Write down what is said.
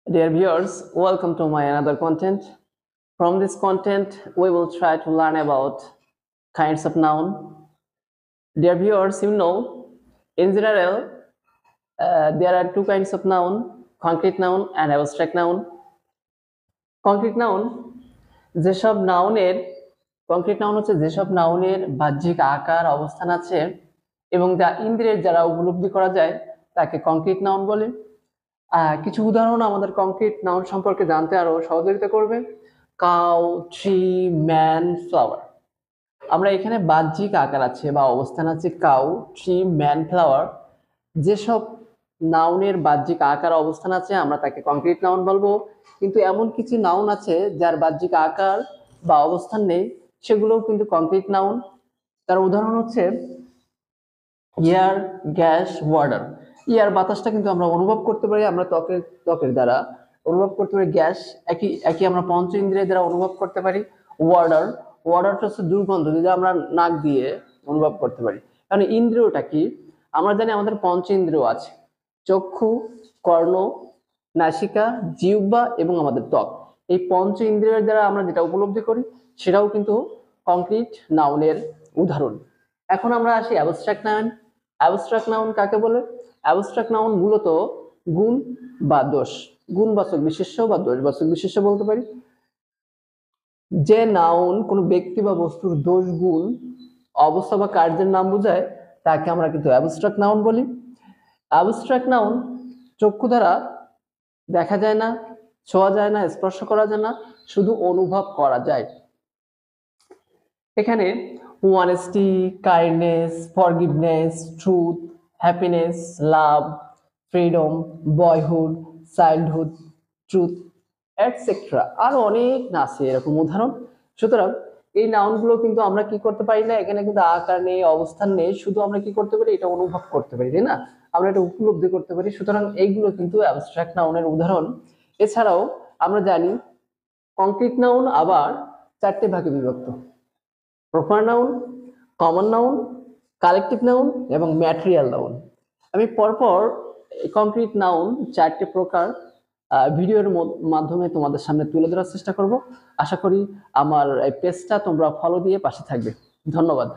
Dear viewers, welcome to my another content. From this content, we will try to learn about kinds of noun. Dear viewers, in general, there are two kinds of noun, concrete noun and abstract noun. Concrete noun যেসব নাউনের concrete noun হচ্ছে যেসব নাউনের বাহ্যিক আকার অবস্থান আছে এবং যা ইন্দ্রিয়ের দ্বারা উপলব্ধি করা যায় তাকে কংক্রিট নাউন বলে। কিছু উদাহরণ আমাদের কংক্রিট নাউন সম্পর্কে জানতে আরো সহযোগিতা করবে। Cow, tree, man, flower. আমরা এখানে বাহ্যিক আকার আছে বা অবস্থান আছে কাউ, ট্রি, ম্যান, ফ্লাওয়ার। যেসব নাউনের বাহ্যিক আকার অবস্থান আছে আমরা তাকে কংক্রিট নাউন বলবো, কিন্তু এমন কিছু নাউন আছে যার বাহ্যিক আকার বা অবস্থান নেই, সেগুলোও কিন্তু কংক্রিট নাউন। তার উদাহরণ হচ্ছে এয়ার, গ্যাস, ওয়াটার। এয়ার বাতাসটা কিন্তু আমরা অনুভব করতে পারি, আমরা ত্বকের দ্বারা অনুভব করতে পারি। গ্যাস একই আমরা পঞ্চ ইন্দ্রিয়ের দ্বারা অনুভব করতে পারি। ওয়াটারটা হচ্ছে দুর্গন্ধ, যেটা আমরা নাক দিয়ে অনুভব করতে পারি। কারণ ইন্দ্রিয়টা কি, আমরা জানি আমাদের পঞ্চ ইন্দ্রিয় আছে, চক্ষু, কর্ণ, নাসিকা, জিহ্বা এবং আমাদের ত্বক। এই পঞ্চ ইন্দ্রিয়ের দ্বারা আমরা যেটা উপলব্ধি করি সেটাও কিন্তু কংক্রিট নাউনের উদাহরণ। এখন আমরা আসি অ্যাবস্ট্রাক্ট নাউন। অ্যাবস্ট্রাক্ট নাউন কাকে বলে? অ্যাবস্ট্রাক্ট নাউন মূলত গুণ বা দোষ, গুণবাচক বিশেষ্য বা দোষবাচক বিশেষ্য বলতে পারি। যে নাউন কোনো ব্যক্তি বা বস্তুর দোষ, গুণ, অবস্থা বা কার্যের নাম বোঝায় তাকে আমরা কিন্তু অ্যাবস্ট্রাক্ট নাউন বলি। অ্যাবস্ট্রাক্ট নাউন চক্ষু দ্বারা দেখা যায় না, ছোঁয়া যায় না, স্পর্শ করা যায় না, শুধু অনুভব করা যায়। এখানে honesty, kindness, forgiveness, truth, happiness, love, freedom, boyhood, childhood, truth, etcetera আরো অনেক আছে এরকম উদাহরণ। সুতরাং এই নাউনগুলো কিন্তু আমরা কি করতে পারি না, এখানে কিন্তু আকার নেই, অবস্থান নেই, শুধু আমরা কি করতে পারি, এটা অনুভব করতে পারি, তাই না? আমরা এটা উপলব্ধি করতে পারি। সুতরাং এইগুলো কিন্তু অ্যাবস্ট্রাক্ট নাউনের উদাহরণ। এছাড়াও আমরা জানি কংক্রিট নাউন আবার চারটে ভাগে বিভক্ত: proper noun, common noun, collective noun এবং ম্যাটেরিয়াল নাউন। আমি পরপর কংক্রিট নাউন চারটে প্রকার ভিডিওর মাধ্যমে তোমাদের সামনে তুলে ধরার চেষ্টা করব। আশা করি আমার এই পেজটা তোমরা ফলো দিয়ে পাশে থাকবে। ধন্যবাদ।